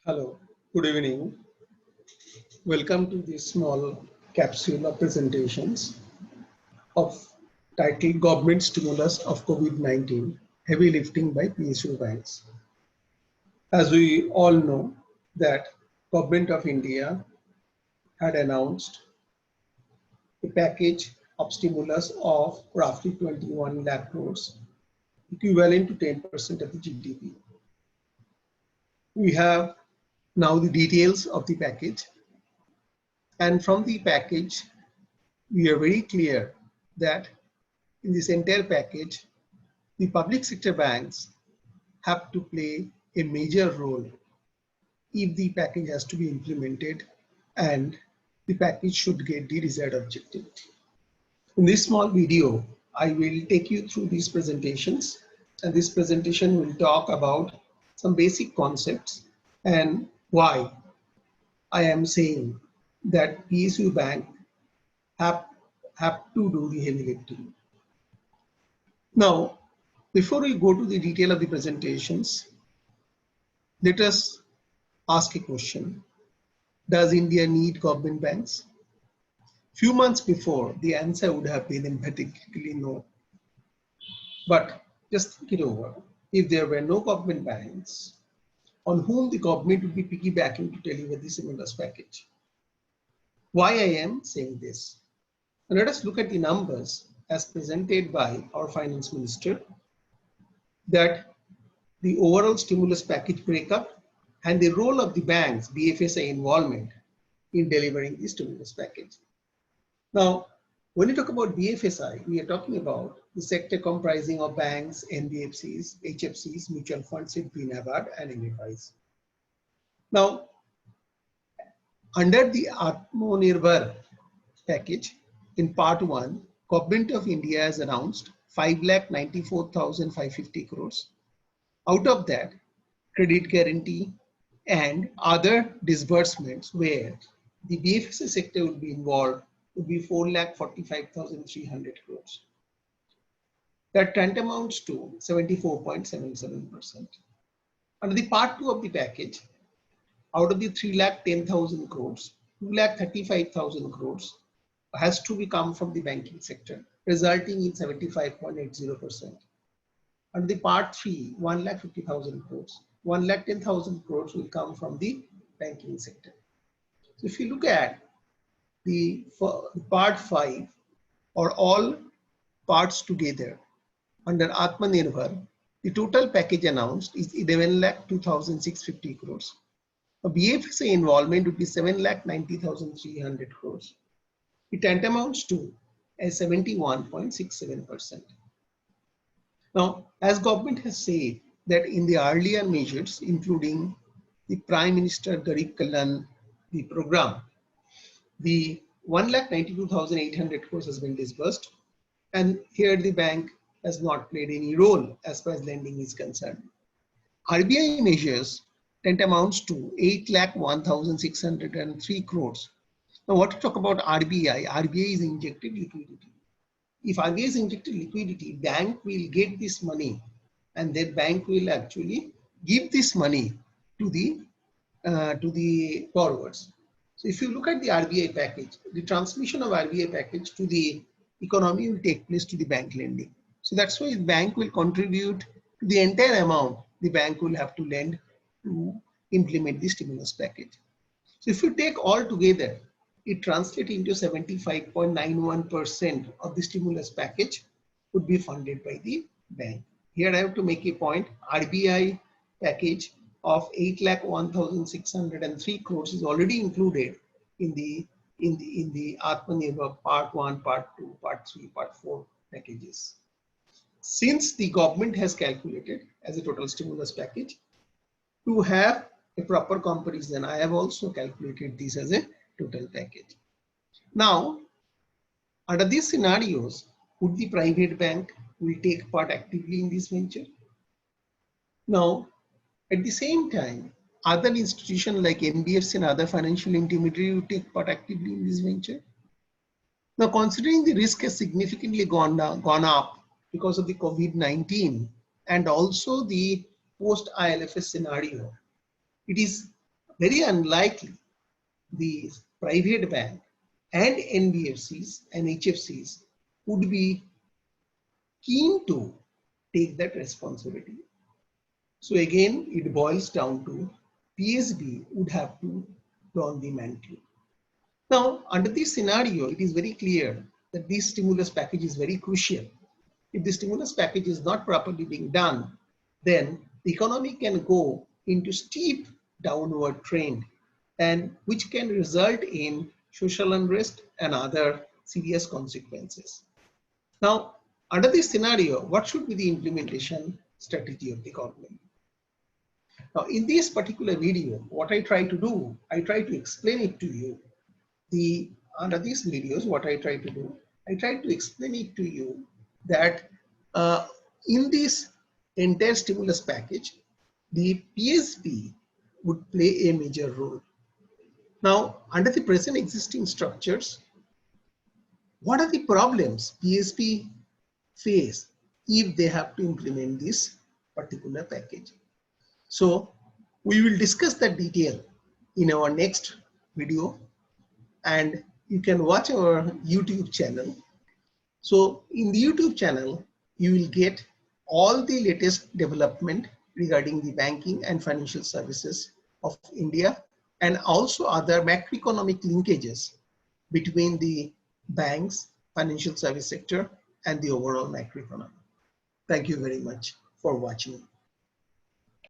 Hello, good evening. Welcome to this small capsule of presentations of titled Government Stimulus of COVID-19, Heavy Lifting by PSU Banks. As we all know that Government of India had announced a package of stimulus of roughly 21 lakh crores, equivalent to 10% of the GDP. We have now the details of the package, and from the package we are very clear that in this entire package, the public sector banks have to play a major role if the package has to be implemented and the package should get the desired objective. In this small video, I will take you through these presentations, and this presentation will talk about some basic concepts and why I am saying that PSU bank have to do the heavy lifting. Now, before we go to the detail of the presentations, let us ask a question. Does India need government banks? Few months before, the answer would have been emphatically no. But just think it over. If there were no government banks, on whom the government would be piggybacking to deliver the stimulus package? Why I am saying this? And let us look at the numbers as presented by our finance minister, that the overall stimulus package breakup and the role of the banks, BFSI involvement in delivering the stimulus package. Now, when we talk about BFSI, we are talking about the sector comprising of banks, NBFCs, HFCs, mutual funds, SIDBI, NABARD, and MFIs. Now, under the Atmanirbhar package, in part 1, Government of India has announced 5,94,550 crores. Out of that, credit guarantee and other disbursements where the BFSI sector would be involved would be 4,45,300 crores. That tantamounts to 74.77%. Under the part 2 of the package, out of the 3,10,000 crores, 2,35,000 crores has to be come from the banking sector, resulting in 75.80%. Under the part 3, 1,50,000 crores, 1,10,000 crores will come from the banking sector. So if you look at the part 5 or all parts together under Atmanirbhar, the total package announced is 11,02,650 crores. A BFSI involvement would be 7,90,300 crores. It tantamounts to a 71.67%. Now, as government has said that in the earlier measures, including the Prime Minister Garib Kalyan, the program, the 1,92,800 crores has been disbursed, and here the bank has not played any role as far as lending is concerned. RBI measures tantamounts to 8,01,603 crores. Now, what to talk about RBI? RBI is injected liquidity. If RBI is injected liquidity, bank will get this money, and then bank will actually give this money to the borrowers. So if you look at the RBI package, the transmission of RBI package to the economy will take place to the bank lending. So that's why the bank will contribute to the entire amount the bank will have to lend to implement the stimulus package. So if you take all together, it translates into 75.91% of the stimulus package would be funded by the bank. Here I have to make a point. RBI package of 8,01,603 crores is already included in the Atmanirbhar part 1, part 2, part 3, part 4 packages. Since the government has calculated as a total stimulus package, to have a proper comparison, I have also calculated this as a total package. Now, under these scenarios, would the private bank will take part actively in this venture? Now, at the same time, other institutions like NBFC and other financial intermediaries will take part actively in this venture. Now, considering the risk has significantly gone up because of the COVID-19 and also the post-ILFS scenario, it is very unlikely the private bank and NBFCs and HFCs would be keen to take that responsibility. So again, it boils down to PSB would have to don the mantle. Now, under this scenario, it is very clear that this stimulus package is very crucial. If the stimulus package is not properly being done, then the economy can go into steep downward trend, and which can result in social unrest and other serious consequences. Now, under this scenario, what should be the implementation strategy of the government? Now, in this particular video, what I try to do, I try to explain it to you. Under these videos, what I try to do, I try to explain it to you that in this entire stimulus package, the PSB would play a major role. Now, under the present existing structures, what are the problems PSB face if they have to implement this particular package? So we will discuss that detail in our next video, and you can watch our YouTube channel. So in the YouTube channel, you will get all the latest development regarding the banking and financial services of India, and also other macroeconomic linkages between the banks, financial service sector, and the overall macroeconomy. Thank you very much for watching.